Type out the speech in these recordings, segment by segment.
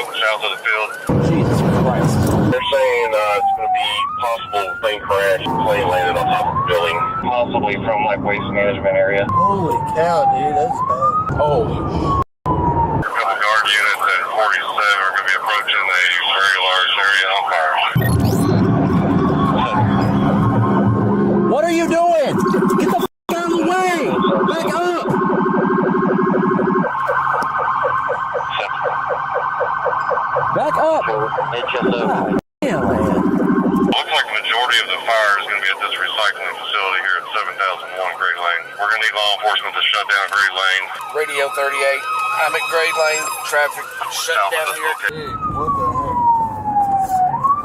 smoke south of the field. Jesus Christ. They're saying it's going to be possible plane crash, plane landed on top of the building. Possibly from like waste management area. Holy cow, dude, that's bad. Holy A couple guard units at 47 are going to be approaching a very large area on fire. What are you doing? Get the f out of the way! Back up! Back up! God damn, man. Looks like the majority of the fire is going to be at this recycling facility here at 7001 Great Lane. We're going to need law enforcement to shut down Great Lane. Radio 38, I'm at Great Lane, traffic shut down here. Dude, what the heck?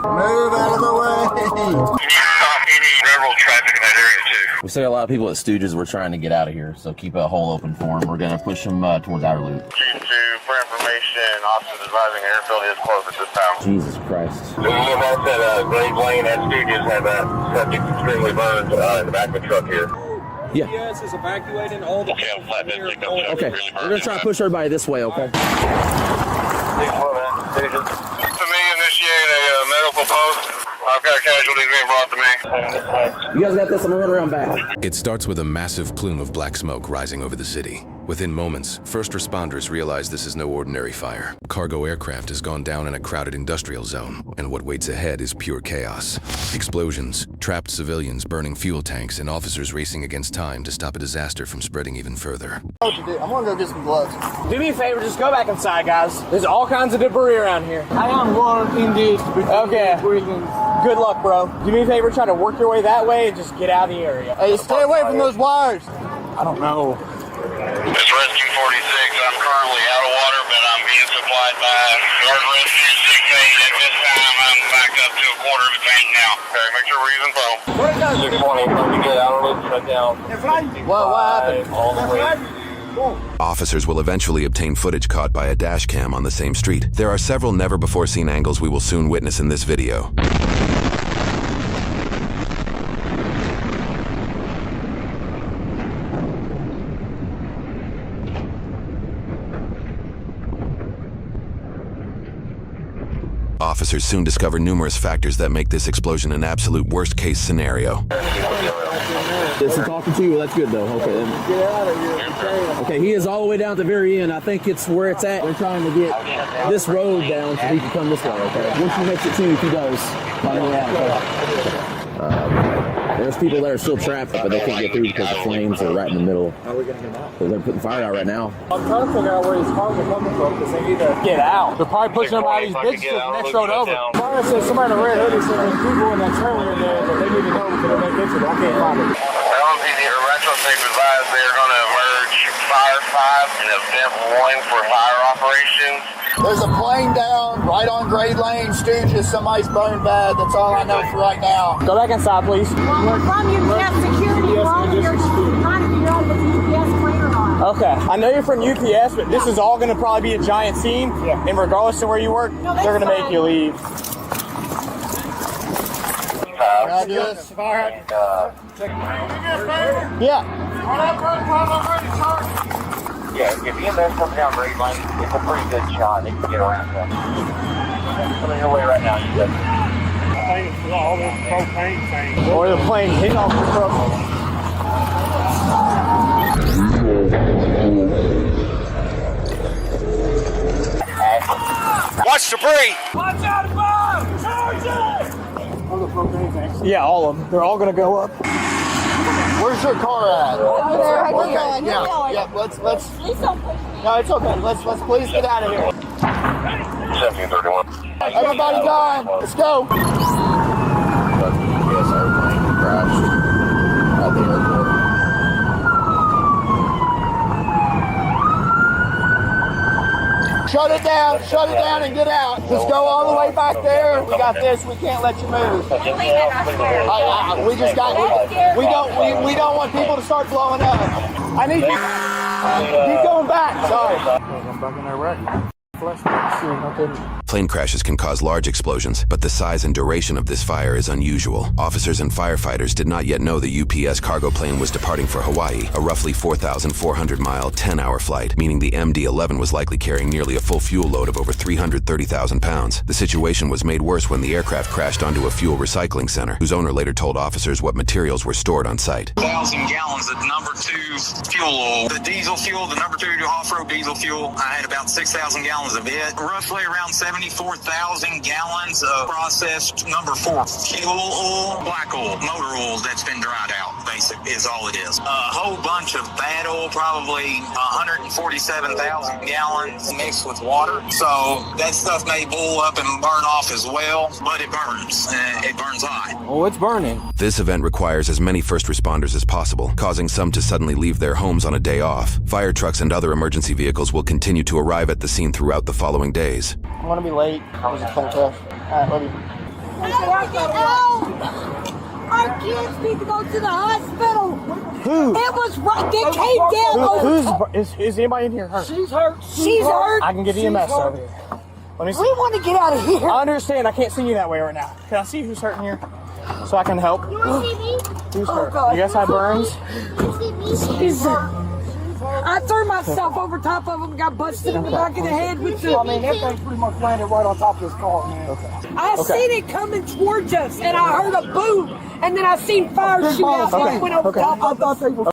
Move out of the way! You need to stop any railroad traffic in that area too. We say a lot of people at Stooges were trying to get out of here, so keep a hole open for them. We're going to push them towards outer loop. Chief 2, for information, officers advising airfield is closed at this time. Jesus Christ. The EMS at Great Lane at Stooges had that subject extremely burned in the back of the truck here. Yeah. Yes, is evacuating all the Okay, I'm flatbed pickup. Okay, we're going to try to push everybody this way, okay? To me, initiate a medical post. I've got casualties being brought to me. You guys got this? I'm going to run around back. It starts with a massive plume of black smoke rising over the city. Within moments, first responders realize this is no ordinary fire. Cargo aircraft has gone down in a crowded industrial zone, and what waits ahead is pure chaos. Explosions, trapped civilians burning fuel tanks, and officers racing against time to stop a disaster from spreading even further. I'm gonna go get some gloves. Do me a favor, just go back inside, guys. There's all kinds of debris around here. I am going in this. Okay. Good luck, bro. Do me a favor, try to work your way that way and just get out of the area. Hey, stay away from those wires. I don't know. It's Rescue 46. I'm currently out of water, but I'm being supplied by Guard Rescue 68. At this time, I'm back up to a quarter of a tank now. Okay, make sure we're using phone. 620, let me get out of loop, shut down. What happened? All the way. Officers will eventually obtain footage caught by a dash cam on the same street. There are several never-before-seen angles we will soon witness in this video. Officers soon discover numerous factors that make this explosion an absolute worst-case scenario. Is he talking to you? That's good, though. Okay. Get out of here. Okay, he is all the way down at the very end. I think it's where it's at. They're trying to get this road down so he can come this way, okay? Once he makes it to you, if he does, find a way out, okay? There's people that are still trapped, but they can't get through because the flames are right in the middle. How are we going to get out? So they're putting fire out right now. I'm trying to figure out where these cars are coming from because they need to get out. They're probably pushing them out of these businesses next road over. Fire says somebody in a red hoodie said there's people in that trailer in there that they need to know because they're making it. I can't find it. LMPD or Retro Safe advised they are going to emerge Fire 5 and Event 1 for fire operations. There's a plane down right on Great Lane, Stooges. Somebody's burned bad. That's all I know for right now. Go back inside, please. Well, we're from UPS Security. We're over here trying to figure out if it's UPS plane or not. Okay. I know you're from UPS, but this is all going to probably be a giant scene. Yeah. And regardless of where you work, they're going to make you leave. Yeah. Yeah, if EMS comes down Great Lane, it's a pretty good shot. They can get around that. Coming your way right now, you said. I think it's all this propane thing. Or the plane hit off the truck. Watch debris! Watch out, Bob! Charge it! Yeah, all of them. They're all going to go up. Where's your car at? Over there, I Okay, can go. yeah. Let's. Please don't push. No, it's okay. Let's please get out of here. 1731. Everybody gone. Let's go. Yes, airplane crashed at the airport. Shut it down and get out. Just go all the way back there. We got this. We can't let you move. We don't want people to start blowing up. I need you. Keep going back. Sorry. I'm back in Iraq. Flash, see, nothing. Plane crashes can cause large explosions, but the size and duration of this fire is unusual. Officers and firefighters did not yet know the UPS cargo plane was departing for Hawaii, a roughly 4,400-mile, 10-hour flight, meaning the MD-11 was likely carrying nearly a full fuel load of over 330,000 pounds. The situation was made worse when the aircraft crashed onto a fuel recycling center, whose owner later told officers what materials were stored on site. 1,000 gallons of number 2 fuel oil. The diesel fuel, the number 2 off-road diesel fuel, I had about 6,000 gallons of it. Roughly around 74,000 gallons of processed number 4 fuel oil, black oil, motor oil that's been dried out, basic is all it is. A whole bunch of bad oil, probably 147,000 gallons mixed with water. So that stuff may boil up and burn off as well, but it burns. It burns hot. Oh, it's burning. This event requires as many first responders as possible, causing some to suddenly leave their homes on a day off. Fire trucks and other emergency vehicles will continue to arrive at the scene throughout the following days. I'm gonna be late. I was a cold test. Alright, love you. Our kids need to go to the hospital. Who? It was right. They came down. Is anybody in here hurt? She's hurt. She's hurt. I can get EMS over here. Let me see. We want to get out of here. I understand. I can't see you that way right now. Can I see who's hurting here? So I can help. You want to see me? Who's hurt? God. You guys have burns? She's I threw myself over top of him, got busted in the back of the head with the. I mean, that thing pretty much landed right on top of this car, man. Okay. I seen it coming towards us, and I heard a boom, and then I seen fire shoot out. So I went over top. I thought they were dead.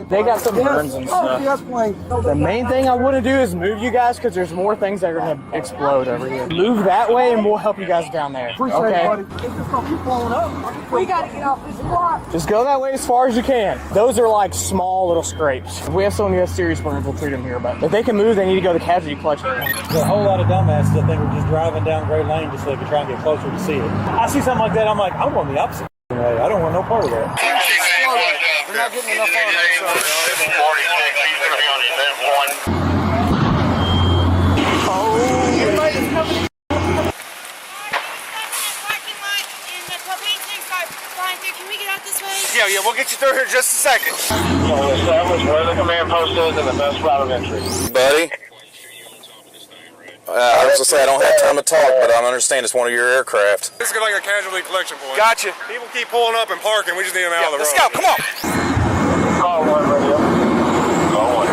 They got some burns and stuff. Yes, please. The main thing I want to do is move you guys because there's more things that are going to explode over here. Move that way and we'll help you guys down there. Appreciate it, buddy. It's just gonna keep blowing up. We got to get off this block. Just go that way as far as you can. Those are like small little scrapes. If we have someone who has serious burns, we'll treat them here. But if they can move, they need to go to the casualty collection. There's a whole lot of dumbasses that think we're just driving down Gray Lane just so they can try and get closer to see it. I see something like that, I'm like, I'm going the opposite way. I don't want no part of that. We're not getting enough on it. 46, he's going to be on his end 1. Can we get out this way? Yeah, we'll get you through here in just a second. We'll establish where the command post is and the best route of entry. Buddy? I was going to say I don't have time to talk, but I understand it's one of your aircraft. This is like a casualty collection point. Gotcha. People keep pulling up and parking. We just need them out of the road. Let's go. Come on. Call 1 radio. Call 1.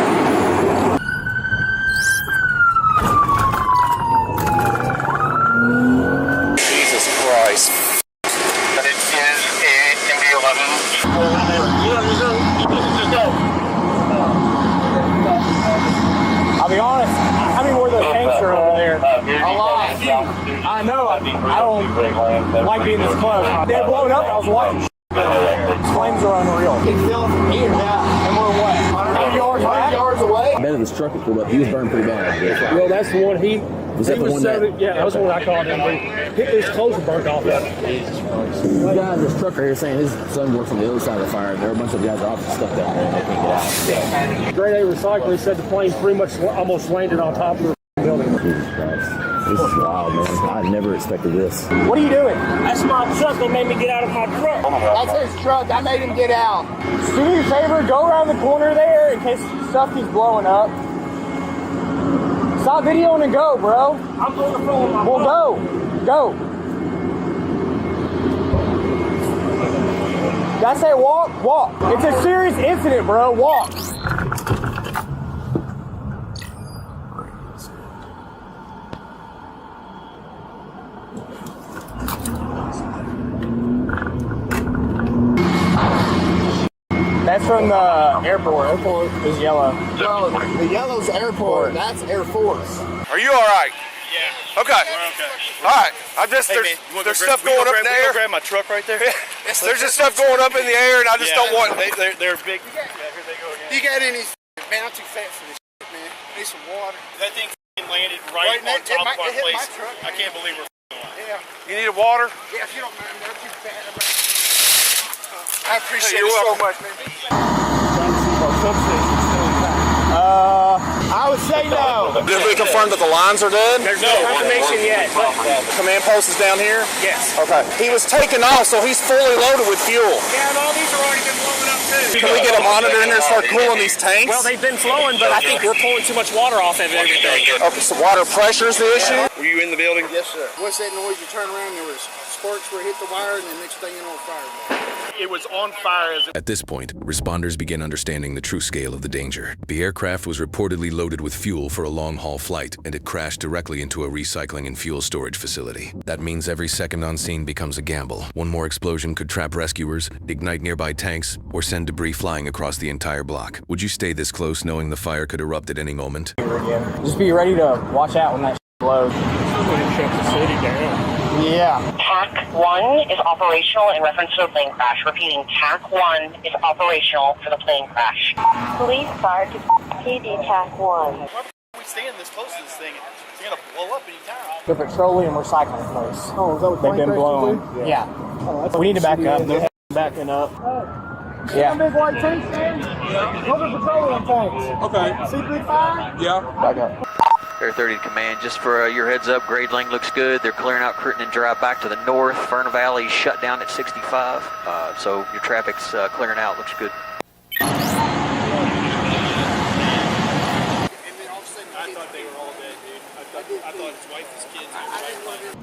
Jesus Christ. It is MD-11. Just go. I'll be honest, how many more of those tanks are over there? A lot. I know. I don't like being this close. They're blowing up. I was watching. Flames are unreal. It's still from here now. And we're what? 100 yards back? Yards away. I bet if this truck was pulled up, he was burned pretty bad. Well, that's the one Was that the one that? Yeah, that was the one I called him. His clothes were burnt off. The guy in this truck right here saying his son works on the other side of the fire. There are a bunch of guys obviously stuck down there and they can't get out. Grade A Recycling said the plane pretty much almost landed on top of the building. Jesus Christ. This is wild, man. I never expected this. What are you doing? That's my truck. They made me get out of my truck. That's his truck. I made him get out. Do me a favor, go around the corner there in case stuff keeps blowing up. Stop videoing and go, bro. I'm going to phone my Well, go. Did I say walk? Walk. It's a serious incident, bro. Walk. That's from the airport. Airport is yellow. No, the yellow's airport. That's Air Force. Are you all right? Yeah. Okay. We're okay. All right. There's stuff going up in the air. Grab my truck right there. There's just stuff going up in the air, and I just don't want. They're big. Yeah, here they go again. You got any? Man, I'm too fat for this shit, man. I need some water. That thing landed right on top of our place. I can't believe we're Yeah. You need a water? Yeah, if you don't mind, I'm too fat. I appreciate You're it so welcome. much, man. I would say no. Did we confirm that the lines are dead? There's no confirmation yet. Command post is down here? Yes. Okay. He was taken off, so he's fully loaded with fuel. Yeah, and all these have already been blown up too. Can we get a monitor in there and start cooling these tanks? Well, they've been flowing, but I think we're pulling too much water off of everything. Okay, so water pressure is the issue? Were you in the building? Yes, sir. What's that noise? You turn around, there was sparks where it hit the wire, and the next thing you know, fire. It was on fire as At this point, responders begin understanding the true scale of the danger. The aircraft was reportedly loaded with fuel for a long-haul flight, and it crashed directly into a recycling and fuel storage facility. That means every second on scene becomes a gamble. One more explosion could trap rescuers, ignite nearby tanks, or send debris flying across the entire block. Would you stay this close knowing the fire could erupt at any moment? Just be ready to watch out when that blows. Shut the city down. Yeah. TAC 1 is operational in reference to the plane crash. Repeating, TAC 1 is operational for the plane crash. Police car to PD TAC 1. Why are we staying this close to this thing? It's going to blow up any time. The petroleum recycling place. Oh, is that what They've been blown. Yeah. We need to back up. They're backing up. Yeah. Big white tanks there? Those are petroleum tanks. Okay. See big fire? Yeah. Back up. Air 30 to command, just for your heads up, grade lane looks good. They're clearing out Crittenden Drive back to the north. Fern Valley shut down at 65, so your traffic's clearing out, looks good. I thought they were all dead, dude. I thought his wife, his kids,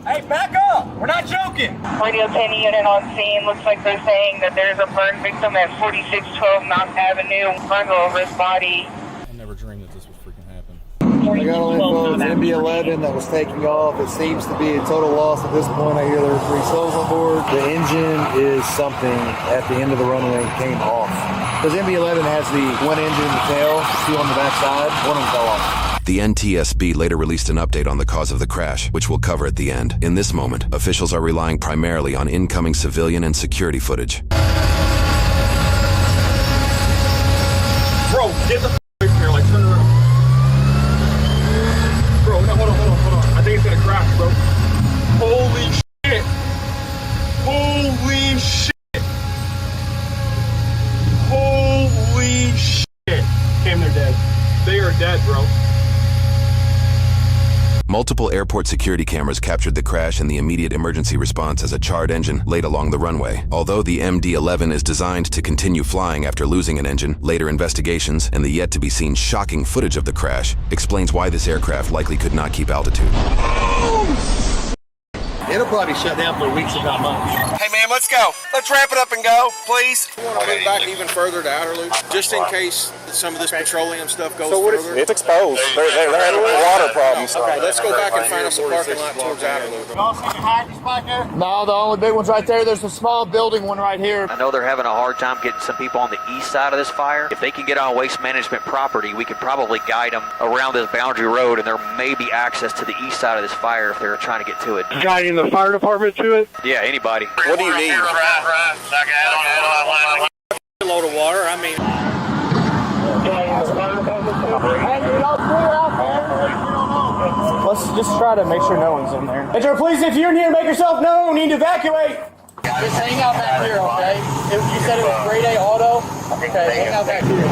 Hey, back up! We're not joking! Radio 10 unit on scene. Looks like they're saying that there's a burn victim at 4612 Mount Avenue. Burn over his body. I never dreamed that this would freaking happen. I got on info, it's MB-11 that was taking off. It seems to be a total loss at this point. I hear there were 3 souls on board. The engine is something at the end of the runway came off. Because MB-11 has the one engine in the tail, 2 on the backside, one of them fell off. The NTSB later released an update on the cause of the crash, which we'll cover at the end. In this moment, officials are relying primarily on incoming civilian and security footage. Bro, get the away from here, like turn around. Bro, no, hold on. I think it's gonna crash, bro. Holy shit. Holy shit. Holy shit. Damn, they're dead. They are dead, bro. Multiple airport security cameras captured the crash and the immediate emergency response as a charred engine laid along the runway. Although the MD-11 is designed to continue flying after losing an engine, later investigations and the yet-to-be-seen shocking footage of the crash explains why this aircraft likely could not keep altitude. It'll probably shut down for weeks, if not months. Hey man, let's go. Let's wrap it up and go, please. I want to move back even further to outer loop, just in case some of this petroleum stuff goes further. It's exposed. They're having water problems. Okay, let's go back and find us a parking lot towards outer loop. Y'all see the hydrants back there? No, the only big one's right there. There's a small building one right here. I know they're having a hard time getting some people on the east side of this fire. If they can get on waste management property, we could probably guide them around this boundary road, and there may be access to the east side of this fire if they're trying to get to it. Guiding the fire department to it? Yeah, anybody. What do you need? A load of water, I mean. Let's just try to make sure no one's in there. Enter, please, if you're in here, make yourself known. Need to evacuate. Just hang out back here, okay? You said it was grade A auto. Okay, hang out back here.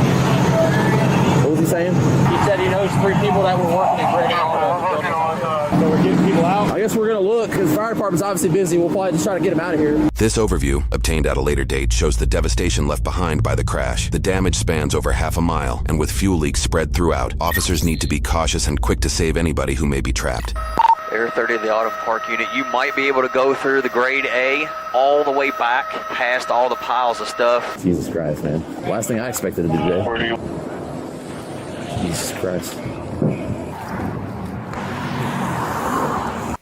What was he saying? He said he knows 3 people that were working at grade A auto. So we're getting people out. I guess we're going to look, because the fire department's obviously busy. We'll probably just try to get them out of here. This overview, obtained at a later date, shows the devastation left behind by the crash. The damage spans over half a mile, and with fuel leaks spread throughout, officers need to be cautious and quick to save anybody who may be trapped. Air 30 of the Autumn Park unit, you might be able to go through the grade A all the way back past all the piles of stuff. Jesus Christ, man. Last thing I expected to do today. Jesus Christ.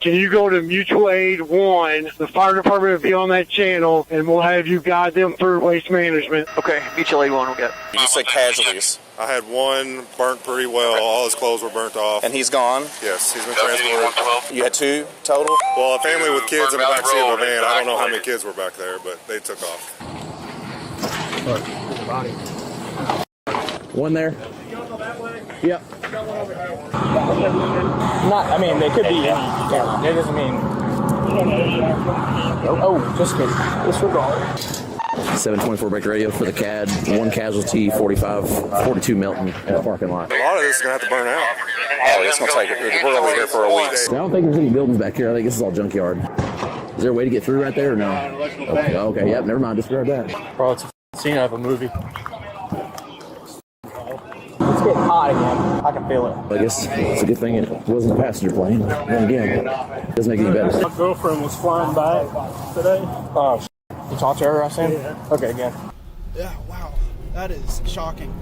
Can you go to Mutual Aid 1? The fire department will be on that channel, and we'll have you guide them through waste management. Okay, Mutual Aid 1, we got. You said casualties. I had one burnt pretty well. All his clothes were burnt off. And he's gone? Yes, he's been transported. You had 2 total? Well, a family with kids in the back seat of a van. I don't know how many kids were back there, but they took off. One there. Yep. Not, I mean, they could be. Yeah, that doesn't mean. Oh, just kidding. Disregard. 724 break radio for the CAD. 1 casualty, 42 Melton in the parking lot. A lot of this is going to have to burn out. Oh, it's going to take it. We're over here for a week. I don't think there's any buildings back here. I think this is all junkyard. Is there a way to get through right there or no? Okay, yep, never mind. Disregard that. Bro, it's a scene out of a movie. It's getting hot again. I can feel it. I guess it's a good thing it wasn't a passenger plane. Then again, it doesn't make it any better. My girlfriend was flying back today. Oh, you talked to her, I assume? Yeah. Okay, again. Yeah, wow. That is shocking.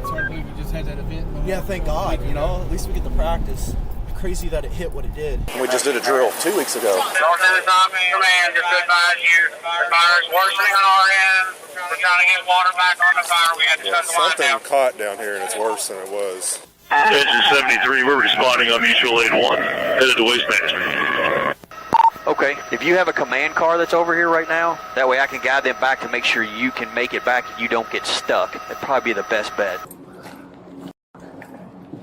It's hard to believe we just had that event. Yeah, thank God, you know. At least we get the practice. Crazy that it hit what it did. We just did a drill 2 weeks ago. North End is not being command. Just to advise you, the fire is worsening on our end. We're trying to get water back on the fire. We had to shut the line down. Something caught down here, and it's worse than it was. Engine 73, we're responding on mutual aid 1, headed to waste management. Okay, if you have a command car that's over here right now, that way I can guide them back to make sure you can make it back and you don't get stuck. That'd probably be the best bet.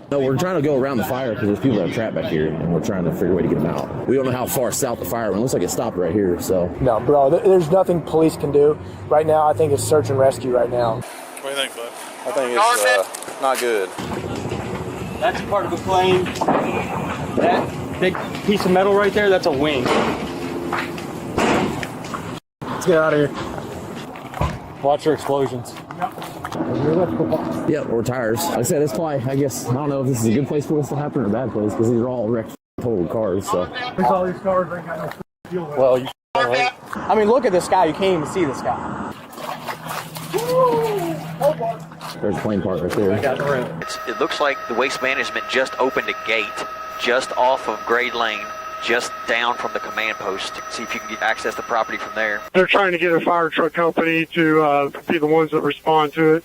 No, we're trying to go around the fire because there's people that are trapped back here, and we're trying to figure a way to get them out. We don't know how far south the fire went. It looks like it stopped right here, so. No, bro, there's nothing police can do. Right now, I think it's search and rescue right now. What do you think, bud? I think it's not good. That's part of a plane. That big piece of metal right there, that's a wing. Let's get out of here. Watch your explosions. Yeah, or tires. Like I said, it's probably, I guess, I don't know if this is a good place for us to happen or a bad place because these are all wrecked total cars, so. All these cars ain't got no fuel. Well, you right. I mean, look at the sky. You can't even see the sky. There's a plane park right there. It looks like the Waste Management just opened a gate just off of Grade Lane, just down from the command post. See if you can access the property from there. They're trying to get a fire truck company to be the ones that respond to it.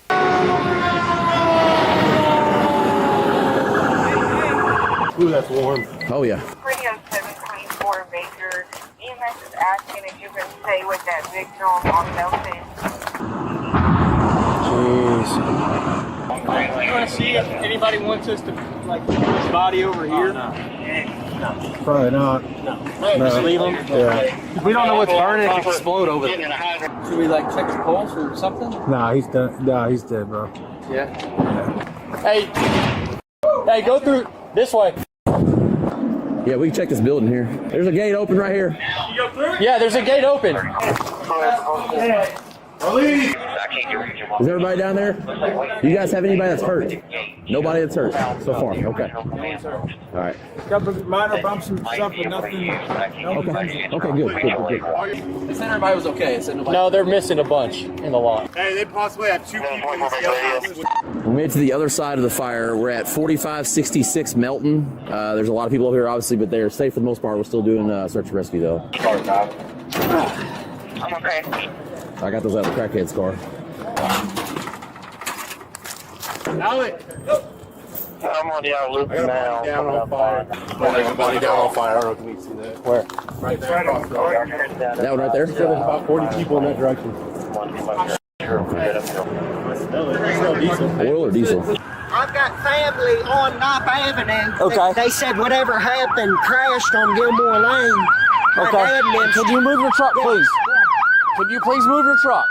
Ooh, that's warm. Oh, yeah. Radio 724 Major. EMS is asking if you can stay with that victim on Melton. Jeez. You want to see if anybody wants us to, like, put his body over here? No. Probably not. No. Just leave him? Yeah. We don't know what's burning. It could explode over there. Should we, like, check his pulse or something? Nah, he's done. Nah, he's dead, bro. Yeah. Hey, go through this way. Yeah, we can check this building here. There's a gate open right here. You go through? Yeah, there's a gate open. Release! Is everybody down there? You guys have anybody that's hurt? Nobody that's hurt so far. Okay. All right. Couple minor bumps and stuff, but nothing. Okay. Okay. Good. It said everybody was okay. It said nobody. No, they're missing a bunch in the lot. Hey, they possibly have 2 people in the We made it to the other side of the fire. We're at 4566 Melton. There's a lot of people over here, obviously, but they're safe for the most part. We're still doing search and rescue, though. I'm okay. I got those out of the crackhead's car. Alec! I'm on the outloop now. Down on fire. Everybody down on fire. I don't know if you can see that. Where? Right there. That one right there? There's about 40 people in that direction. Oil or diesel? I've got family on Knob Avenue. Okay. They said whatever happened crashed on Gilmore Lane. Okay. Can you move your truck, please? Can you please move your truck?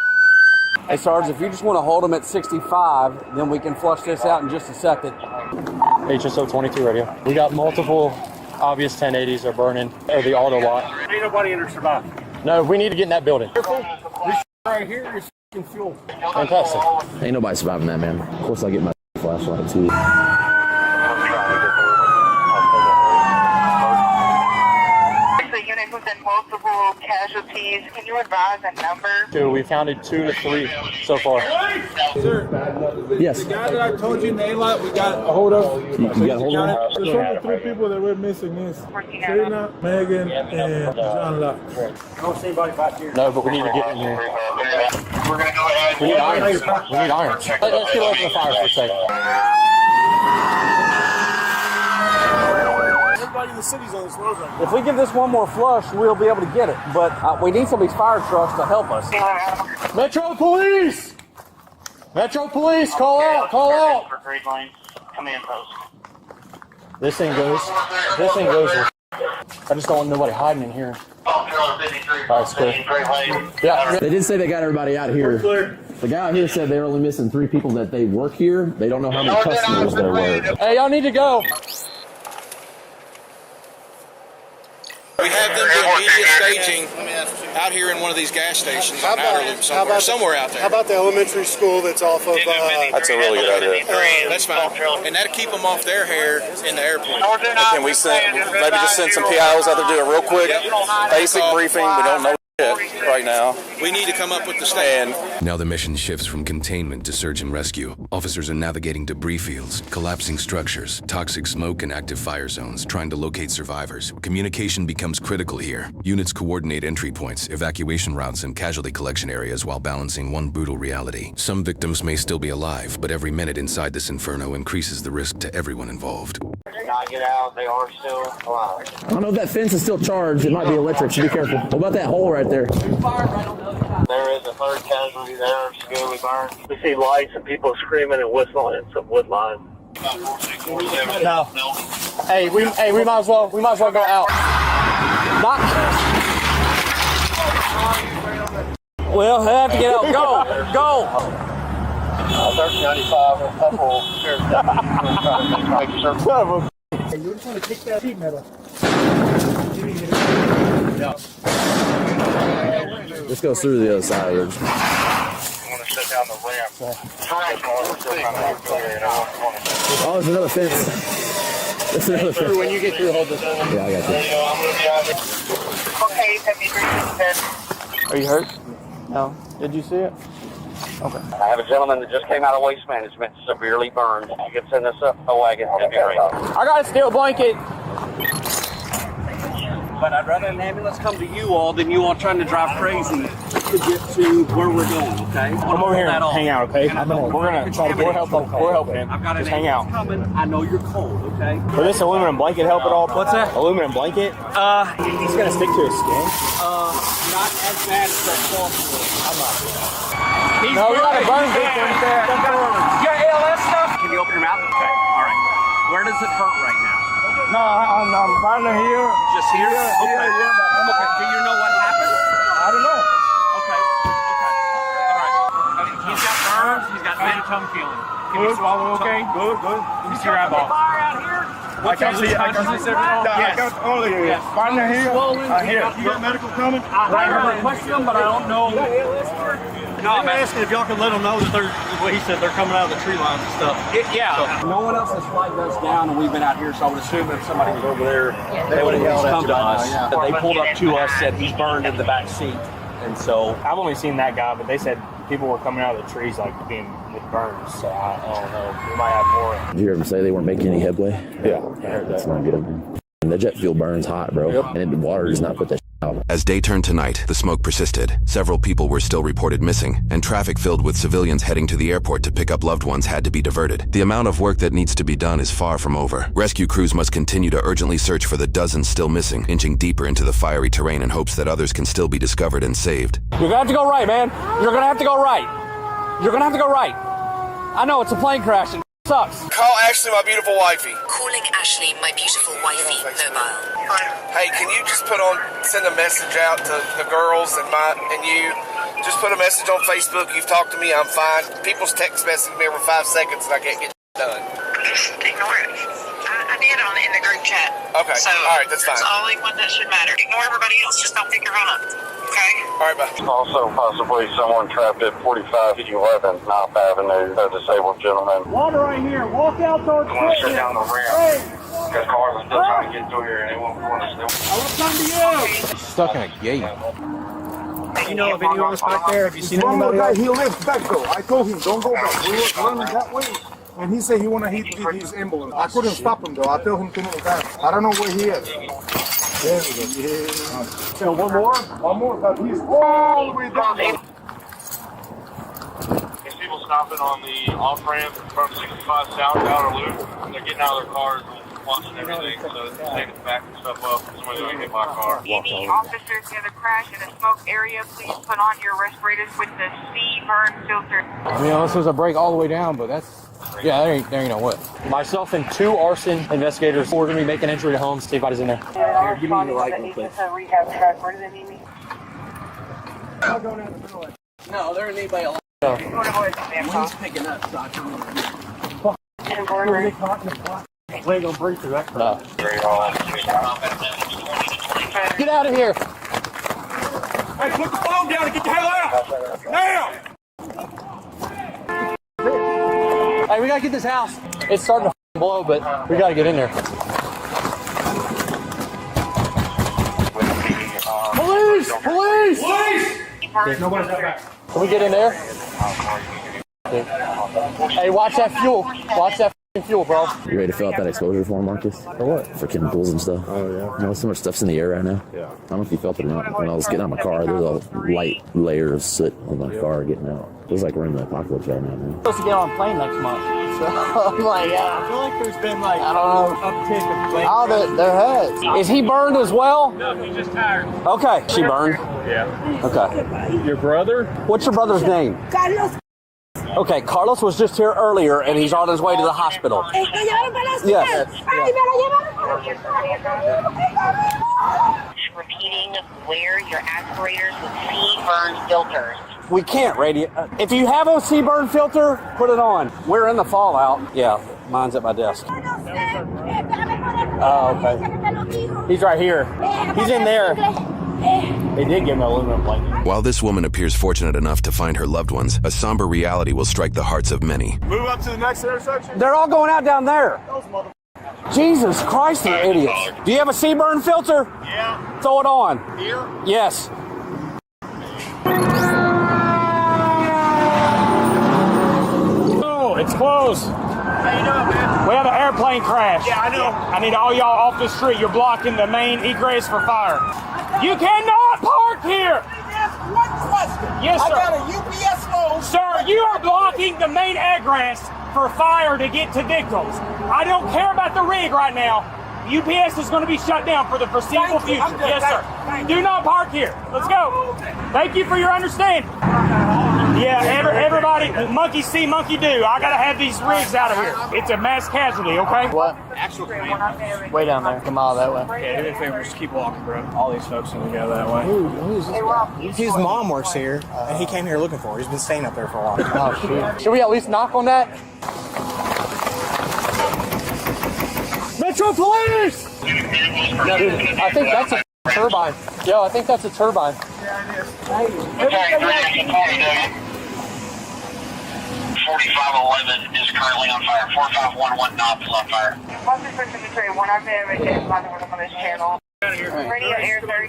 Hey, Sarge, if you just want to hold them at 65, then we can flush this out in just a second. HSO 22 radio. We got multiple obvious 1080s are burning, or the auto lot. Ain't nobody in there survived. No, we need to get in that building. This right here is fuel. Fantastic. Ain't nobody surviving that, man. Of course, I get my flashlight, too. The unit was in multiple casualties. Can you advise a number? Dude, we counted 2 to 3 so far. Sir, Yes. the guy that I told you in the A-lot, we got a hold of. You got a hold of him? There's only 3 people that we're missing. Is Trina, Megan, and John Locke. I don't see anybody back here. No, but we need to get in here. We're going to go ahead. We need irons. We need irons. Let's get away from the fire for a second. Everybody in the city's on this road right now. If we give this one more flush, we'll be able to get it. But we need some of these fire trucks to help us. Metro Police! Metro Police, call out, call out! For Grade Lane, command post. This thing goes. I just don't want nobody hiding in here. Okay, That's cool. Yeah, they did say they got everybody out here. The guy out here said they're only missing 3 people that they work here. They don't know how many customers there were. Hey, y'all need to go. We have them do immediate staging out here in one of these gas stations on outer loop somewhere out there. How about the elementary school that's off of... That's a really good idea. That's fine. And that'll keep them off their hair in the airport. Can we maybe just send some PIOs out there to do it real quick? Basic briefing. We don't know shit right now. We need to come up with the stand. Now the mission shifts from containment to search and rescue. Officers are navigating debris fields, collapsing structures, toxic smoke and active fire zones, trying to locate survivors. Communication becomes critical here. Units coordinate entry points, evacuation routes, and casualty collection areas while balancing one brutal reality. Some victims may still be alive, but every minute inside this inferno increases the risk to everyone involved. Not get out, they are still alive. I don't know if that fence is still charged. It might be electric, so be careful. What about that hole right there? There is a third casualty there, severely burned. We see lights and people screaming and whistling and some wood line. No. Hey, we might as well go out. Well, they have to get out. Go. 1395, a couple here. Hey, you just want to kick that sheet metal. Let's go through the other side. I want to shut down the ramp. Oh, there's another fence. There's another fence. When you get through, hold this. Yeah, I got you. Okay, 73. Are you hurt? No. Did you see it? Okay. I have a gentleman that just came out of Waste Management, severely burned. You can send us a wagon. That'd be great. I got a steel blanket. But I'd rather an ambulance come to you all than you all trying to drive crazy to get to where we're going, okay? I'm over here and hang out, okay? We're gonna try to we're helping him. I've got an just hang out. coming. I know you're cold, okay? Will this aluminum blanket help at all? What's that? Aluminum blanket? He's gonna stick to his skin. Not as bad as that cloth. I'm not. No, we got a burn victim there. You got ALS stuff? Can you open your mouth? Okay, all right. Where does it hurt right now? No, I'm kind of here. Just here? Yeah, okay. yeah. Okay, do you know what happened? I don't know. Okay. All right. He's got burns. He's got bad tongue feeling. Can you swallow okay? Good. Let me see your eyeball. Fire out here? I can see everything. I got all of you. Partner here. Here. You got medical coming? I heard a question, but I don't know. No, I'm asking if y'all can let them know that what he said, they're coming out of the tree lines and stuff. No one else has flagged us down, and we've been out here, so I would assume if somebody was over there, they would have come to us. They pulled up to us, said he's burned in the back seat. And so I've only seen that guy, but they said people were coming out of the trees like being with burns. So I don't know. We might have more. Did you hear them say they weren't making any headway? Yeah, I heard that. That's not good. And the jet fuel burns hot, bro. And the water does not put that out. As day turned to night, the smoke persisted. Several people were still reported missing, and traffic filled with civilians heading to the airport to pick up loved ones had to be diverted. The amount of work that needs to be done is far from over. Rescue crews must continue to urgently search for the dozens still missing, inching deeper into the fiery terrain in hopes that others can still be discovered and saved. You're gonna have to go right, man. You're gonna have to go right. You're gonna have to go right. I know it's a plane crash and it sucks. Call Ashley, my beautiful wifey. Calling Ashley, my beautiful wifey, mobile. Hey, can you just send a message out to the girls and you? Just put a message on Facebook. You've talked to me. I'm fine. People's text message me every 5 seconds and I can't get done. Just ignore it. I did in the group chat. Okay. So all right, that's fine. It's the only one that should matter. Ignore everybody else. Just don't pick your phone up. Okay? All right, bye. Also, possibly someone trapped at 4511 North Avenue, a disabled gentleman. Water right here. Walk out towards I want to shut down the ramp. Because cars are still trying to get through here and they won't want to still. I will come to you. Stuck in a gate. You know if anyone was back there? Have you seen anybody guy, else? he lives back though. I told him, don't go back. We were running that way. And he said he want to hit his ambulance. I couldn't stop him though. I told him to move back. I don't know where he is. There we go. Yeah. So one more? One more, but he's all the way down there. These people stopping on the off-ramp from 65 South Outer Loop. They're getting out of their cars. response and everything, so taking the back and stuff up. Somebody's gonna hit my car. Any officers near the crash in a smoke area, please put on your respirators with the C-burn filter. I mean, unless there's a break all the way down, but that's, yeah, there ain't no what. Myself and 2 arson investigators ordered me make an entry to homes, see if anybody's in there. Here, give me the light real quick. Rehab track, where do they need me? No, there ain't anybody alive. Go to voice, Wind's picking up, so I We ain't gonna breathe through that. No. Get out of here! Hey, put the phone down and get the hell out! Now! Hey, we gotta get this house. It's starting to blow, but we gotta get in there. Police! Police! Police! Nobody's out back. Can we get in there? Hey, watch that fuel. Watch that fuel, bro. You ready to fill out that exposure form, Marcus? For what? For chemicals and stuff. Oh, yeah. You know, so much stuff's in the air right now. Yeah. I don't know if you felt it or not. When I was getting out of my car, there's a light layer of soot on my car getting out. It was like we're in the apocalypse right now, man. Supposed to get on a plane next month. So I'm like, yeah. I feel like there's been like, I don't know, uptick of plane. Oh, there has. Is he burned as well? No, he's just tired. Okay. She burned? Yeah. Okay. Your brother? What's your brother's name? Carlos. Okay, Carlos was just here earlier and he's on his way to the hospital. Yes. Repeating, wear your aspirators with C-burn filters. We can't radio. If you have a C-burn filter, put it on. We're in the fallout. Yeah, mine's at my desk. Oh, okay. He's right here. He's in there. They did give him an aluminum blanket. While this woman appears fortunate enough to find her loved ones, a somber reality will strike the hearts of many. Move up to the next intersection. They're all going out down there. Jesus Christ, they're idiots. Do you have a C-burn filter? Yeah. Throw it on. Here? Yes. Oh, it's closed. How you doing, man? We have an airplane crash. Yeah, I know. I need all y'all off the street. You're blocking the main egress for fire. You cannot park here. One question. Yes, sir. I got a UPS load. Sir, you are blocking the main egress for fire to get to victims. I don't care about the rig right now. UPS is going to be shut down for the foreseeable future. Yes, sir. Do not park here. Let's go. Thank you for your understanding. Yeah, everybody, monkey see, monkey do. I got to have these rigs out of here. It's a mass casualty, okay? What? Actual Way down there. Come on that way. Yeah, do me a favor, just keep walking, bro. All these folks need to go that way. Who's this guy? His mom works here, and he came here looking for her. He's been staying up there for a while. Oh, shoot. Should we at least knock on that? Metro Police! No, dude, I think that's a turbine. Yo, I think that's a turbine. Yeah, it is. Okay, 4511 is currently on fire. 4511 knots on fire. Officer Cemetery, one of them is on this channel. Radio Air 30.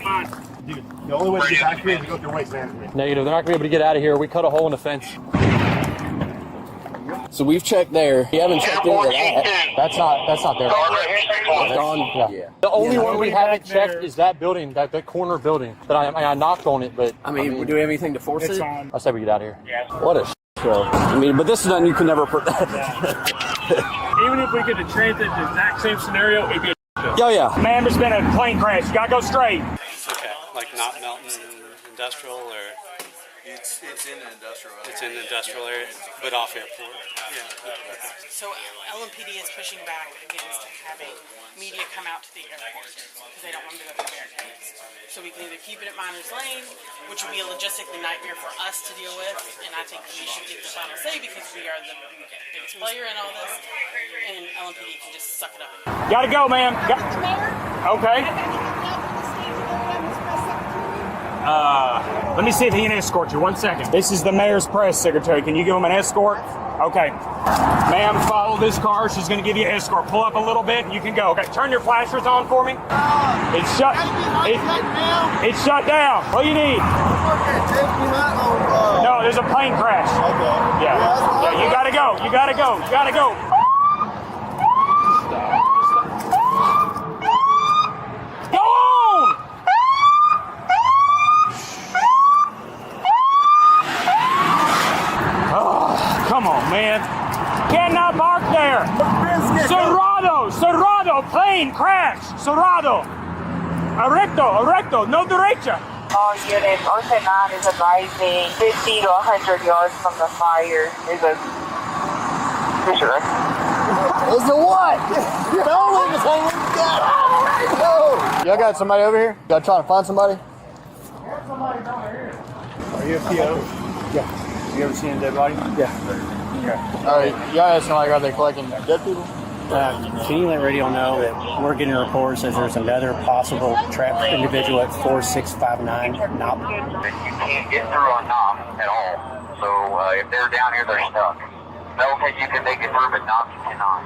Dude, the only way to get back here is to go through waste management. Negative. They're not going to be able to get out of here. We cut a hole in the fence. So we've checked there. You haven't checked into that. That's not there. It's gone. Yeah. The only one we haven't checked is that building, that corner building. That I knocked on it, but I mean, do we have anything to force it? I say we get out of here. What a show. I mean, but this is nothing you can never put. Even if we could have transit the exact same scenario, it'd be a Oh, yeah. Ma'am, there's been a plane crash. You gotta go straight. It's okay. Like not Melton Industrial or... It's in the industrial area. It's in the industrial area, but off airport. Yeah. Okay. So LMPD is pushing back against having media come out to the airport because they don't want them to go through barricades. So we can either keep it at Miners Lane, which would be a logistically nightmare for us to deal with, and I think we should get the final say because we are the biggest player in all this, and LMPD can just suck it up. Gotta go, ma'am. Okay. Let me see if he can escort you. 1 second. This is the mayor's press secretary. Can you give him an escort? Okay. Ma'am, follow this car. She's going to give you an escort. Pull up a little bit and you can go. Okay, turn your flashers on for me. It's shut. It's shut down. What do you need? No, there's a plane crash. Okay. Yeah, you got to go. You got to go. You got to go. Come on, man. Cannot park there. Cerrado. Cerrado, plane crash. Cerrado. Recto, no derecha. All units, RT9 is advising 50 to 100 yards from the fire. Is a picture. Is the what? Don't leave us hanging. Y'all got somebody over here? Y'all trying to find somebody? Are you a PO? Yeah. You ever seen a dead body? Yeah. Okay. All right. Y'all asking like, are they collecting dead people? Can you let radio know that we're getting reports that there's another possible trapped individual at 4659 Knob? You can't get through on Knob at all. So if they're down here, they're stuck. Belton, you can make it through, but Knob you cannot.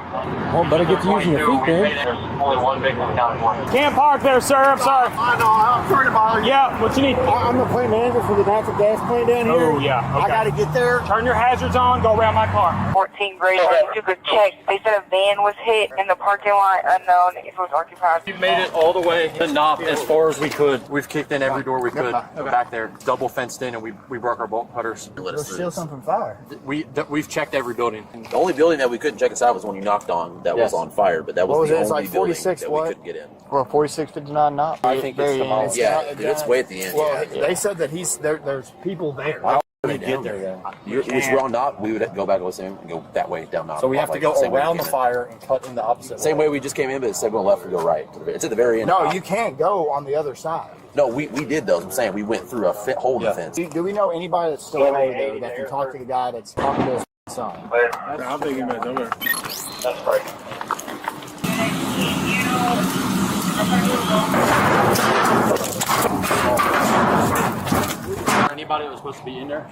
Well, better get to using your feet, man. There's only one victim down one. Can't park there, sir. I'm sorry. I know. I'm sorry to bother you. Yeah, what you need? I'm the plant manager for the natural gas plant down here. Oh, yeah. Okay. I got to get there. Turn your hazards on. Go around my car. 14 grade lane took a check. They said a van was hit in the parking lot, unknown if it was occupied. We've made it all the way to Knob as far as we could. We've kicked in every door we could back there, double fenced in, and we broke our bolt cutters. There's still something fire. We've checked every building. The only building that we couldn't check inside was one you knocked on that was on fire, but that was the It's only like building 46 that what? we couldn't get in. Well, 4659 Knob. I think it's the mall. Yeah, dude, it's way at the end. Well, yeah. they said that there's people there. Why don't we get there then? Which we're on Knob, we would go back with him and go that way down Knob. So we have to go Same way around we the came in. fire and cut in the opposite Same way we just came in, but instead of going left, we go right. It's at the very end. No, you can't go on the other side. No, we did those. I'm saying we went through a hole in the fence. Do we know anybody that's still alive though that can talk to the guy that's talking to his son? I'll take him back over. That's right. Anybody that was supposed to be in there?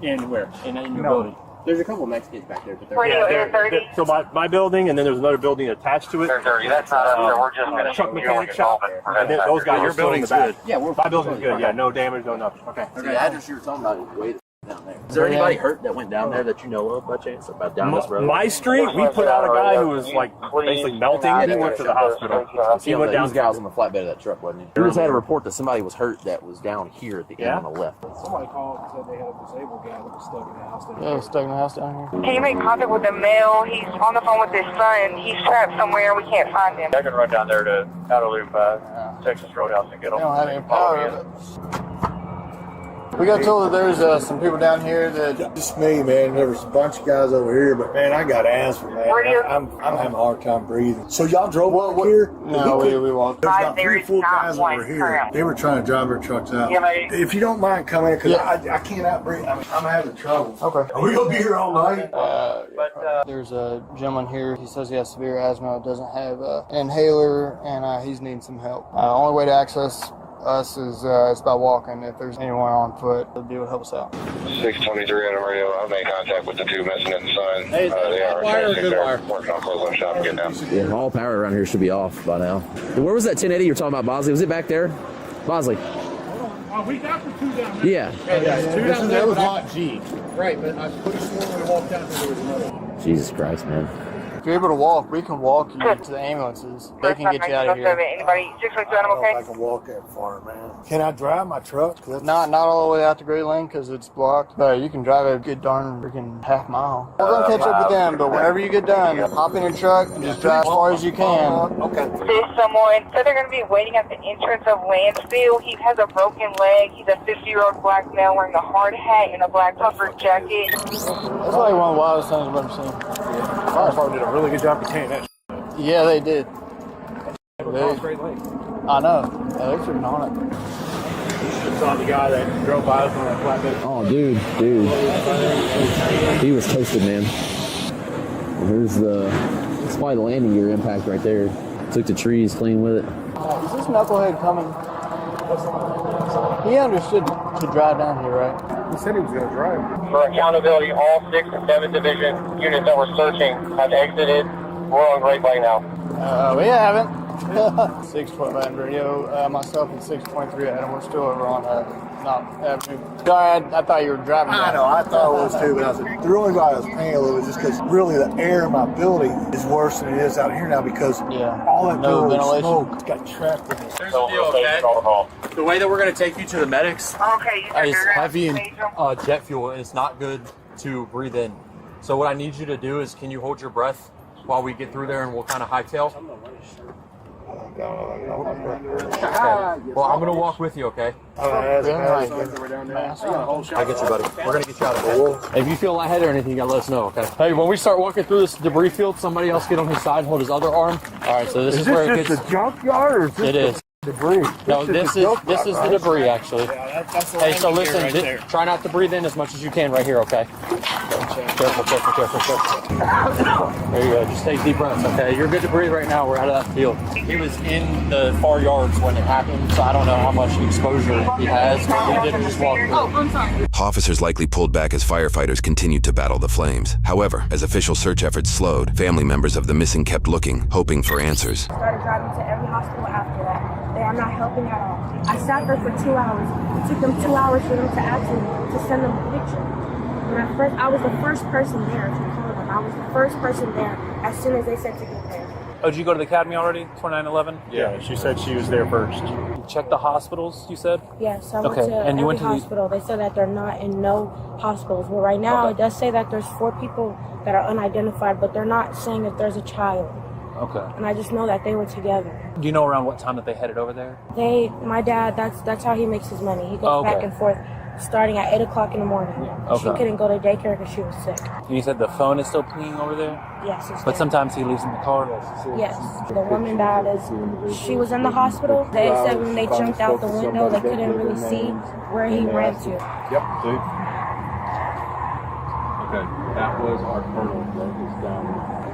In where? In your building? There's a couple Mexicans back there, but Radio Air 30. So my building, and then there's another building attached to it. Air 30, that's not us. We're just going to Truck mechanic shop. And then those guys are still in the back. Yeah, my building's good. Yeah, no damage, no nothing. Okay. So the address you were talking about is way down there. Is there anybody hurt that went down there that you know of by chance? About down this road? My street, we put out a guy who was like basically melting. He went to the hospital. He went down. These guys on the flatbed of that truck, wasn't he? We just had a report that somebody was hurt that was down here at the end on the left. Somebody called and said they had a disabled guy that was stuck in the house. Yeah, stuck in the house down here. Can you make contact with the male? He's on the phone with his son. He's trapped somewhere. We can't find him. I can run down there to Outer Loop, Texas Roadhouse and get They them. don't have any power. We got told that there's some people down here that Just me, man. There was a bunch of guys over here, but man, I got asthma, man. I'm having a hard time breathing. So y'all drove up here? No, we won't. There's about 3 or 4 guys over here. They were trying to drive their trucks out. Yeah, mate. If you don't mind coming in, because I can't outbreathe. I'm having trouble. Okay. Are we gonna be here all night? There's a gentleman here. He says he has severe asthma, doesn't have an inhaler, and he's needing some help. Only way to access us is by walking. If there's anyone on foot, they'll be able to help us out. 623 on the radio. I made contact with the two missing in the sun. Hey, They are wire or good wire? working on closing the shop and getting down. Yeah, all power around here should be off by now. Where was that 1080 you're talking about, Bosley? Was it back there? Bosley? We got the two down there. Yeah. That was lot G. Right, but I could have sworn when we walked down there was another one. Jesus Christ, man. If you're able to walk, we can walk you to the ambulances. They can get you out of here. Anybody 622 I animal don't know if I okay? can walk that far, man. Can I drive my truck? Not all the way out to Great Lane because it's blocked, but you can drive a good darn freaking half mile. We're gonna catch up with them, but whenever you get done, hop in your truck and just drive as far as you can. Okay. There's someone, so they're going to be waiting at the entrance of Lansfield. He has a broken leg. He's a 50-year-old black male wearing a hard hat and a black puffer jacket. That's like one of the wildest things I've ever seen. Fire department did a really good job containing that. Yeah, they did. Great Lake. I know. Yeah, they're freaking on it. Saw the guy that drove by us on that flatbed. Oh, dude. He was toasted, man. Here's it's probably the landing gear impact right there. Took the trees clean with it. Is this knucklehead coming? He understood to drive down here, right? He said he was going to drive. For accountability, all 6th and 7th Division units that were searching have exited. We're on Great Lake now. We haven't. 6.9 radio, myself and 6.3 Adam, we're still over on Knob Avenue. Sorry, I thought you were driving. I know, I thought it was too, but I said, the reason why I was paying a little is just because really the air in my building is worse than it is out here now because all that no building ventilation. smoke got trapped in it. Here's the deal, okay? The way that we're going to take you to the medics Okay, you is heavy in jet fuel, and it's not good to breathe in. So what I need you to do is, can you hold your breath while we get through there, and we'll kind of hightail? Okay. Well, I'm gonna walk with you, okay? I get you, buddy. We're gonna get you out of here. If you feel lightheaded or anything, you gotta let us know, okay? Hey, when we start walking through this debris field, somebody else get on his side and hold his other arm. All right, so this is where it gets. The junkyard, or is this It is. debris? No, this is the debris actually. That's the Hey, so landing gear listen, right there. try not to breathe in as much as you can right here, okay? Careful. There you go. Just take deep breaths, okay? You're good to breathe right now. We're out of that field. He was in the far yards when it happened, so I don't know how much exposure he has, but we didn't just walk through. Oh, I'm sorry. Officers likely pulled back as firefighters continued to battle the flames. However, as official search efforts slowed, family members of the missing kept looking, hoping for answers. Started driving to every hospital after that. They are not helping at all. I sat there for 2 hours. It took them 2 hours for them to actually send them a picture. When I was the first person there to call them. I was the first person there as soon as they said to get there. Oh, did you go to the academy already? 2911? Yeah, she said she was there first. You checked the hospitals, you said? Yes, I went Okay, to and you every went to the- hospital. They said that they're not in no hospitals. Well, right now it does say that there's 4 people that are unidentified, but they're not saying if there's a child. Okay. And I just know that they were together. Do you know around what time that they headed over there? My dad, that's how he makes his money. He goes Okay. back and forth starting at 8 o'clock in the morning. She Okay. couldn't go to daycare because she was sick. And you said the phone is still pinging over there? Yes, it's But there. sometimes he leaves in the car? Yes. The woman that she was in the hospital. They said when they jumped out the window, they couldn't really see where he ran to. Yep. See? Okay, that was our colonel that is down.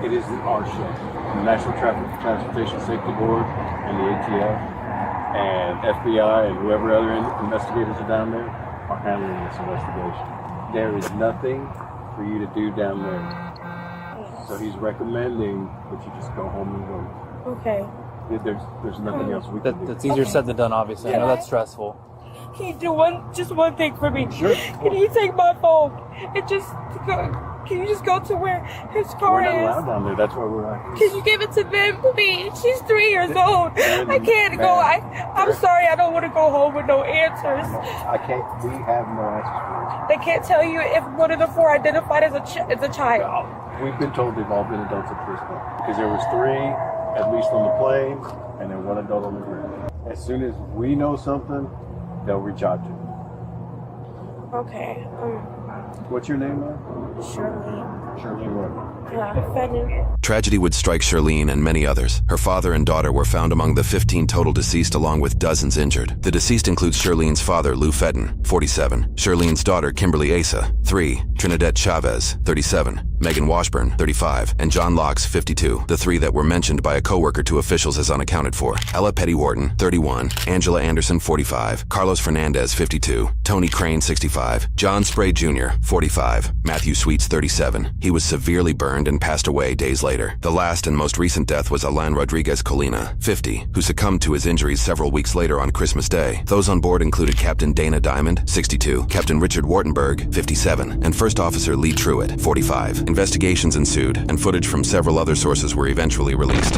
It is our ship. The National Transportation Safety Board and the ATF and FBI and whoever other investigators are down there are handling this investigation. There is nothing for you to do down there. So he's recommending that you just go home and wait. Okay. There's nothing else we can do. That's easier said than done, obviously. I know that's stressful. Can you do just one thing for me? Sure. Can you take my phone and can you just go to where his car We're not is? allowed down there. That's where we're at. Can you give it to them, please? She's 3 years old. I can't go. I'm sorry. I don't want to go home with no answers. I can't. We have no answers for this. They can't tell you if one of the 4 identified as a child. We've been told they've all been adults at this point because there was 3 at least on the plane and then 1 adult on the ground. As soon as we know something, they'll reach out to you. Okay. What's your name, man? Shirley. Shirley what? Fenton. Tragedy would strike Shirlene and many others. Her father and daughter were found among the 15 total deceased, along with dozens injured. The deceased includes Shirlene's father, Lou Fedden, 47, Shirlene's daughter, Kimberly Asa, 3, Trinidad Chavez, 37, Megan Washburn, 35, and John Locks, 52. The 3 that were mentioned by a coworker to officials as unaccounted for. Ella Petty Wharton, 31, Angela Anderson, 45, Carlos Fernandez, 52, Tony Crane, 65, John Spray Jr., 45, Matthew Sweets, 37. He was severely burned and passed away days later. The last and most recent death was Alan Rodriguez Colina, 50, who succumbed to his injuries several weeks later on Christmas Day. Those on board included Captain Dana Diamond, 62, Captain Richard Wartenberg, 57, and First Officer Lee Truitt, 45. Investigations ensued, and footage from several other sources were eventually released.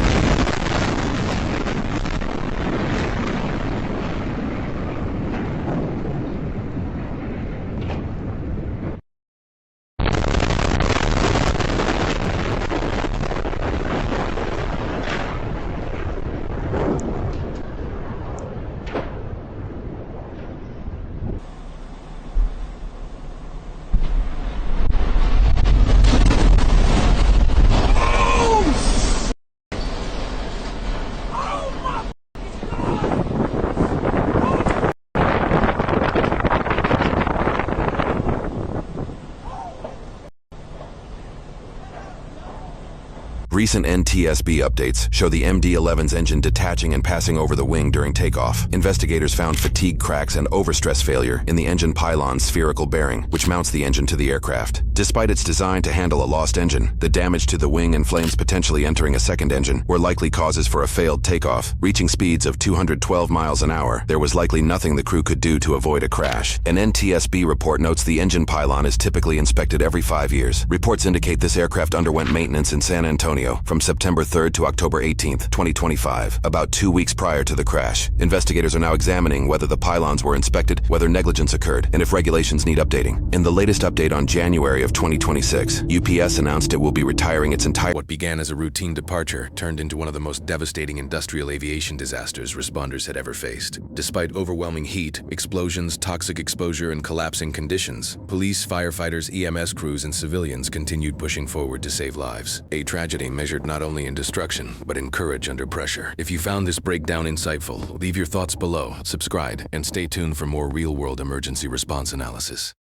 Recent NTSB updates show the MD-11's engine detaching and passing over the wing during takeoff. Investigators found fatigue cracks and overstress failure in the engine pylon's spherical bearing, which mounts the engine to the aircraft. Despite its design to handle a lost engine, the damage to the wing and flames potentially entering a second engine were likely causes for a failed takeoff. Reaching speeds of 212 miles an hour, there was likely nothing the crew could do to avoid a crash. An NTSB report notes the engine pylon is typically inspected every 5 years. Reports indicate this aircraft underwent maintenance in San Antonio Antonio from September 3rd to October 18th, 2025, about 2 weeks prior to the crash. Investigators are now examining whether the pylons were inspected, whether negligence occurred, and if regulations need updating. In the latest update on January of 2026, UPS announced it will be retiring its entire... What began as a routine departure turned into one of the most devastating industrial aviation disasters responders had ever faced. Despite overwhelming heat, explosions, toxic exposure, and collapsing conditions, police, firefighters, EMS crews, and civilians continued pushing forward to save lives. A tragedy measured not only in destruction, but in courage under pressure. If you found this breakdown insightful, leave your thoughts below, subscribe, and stay tuned for more real-world emergency response analysis.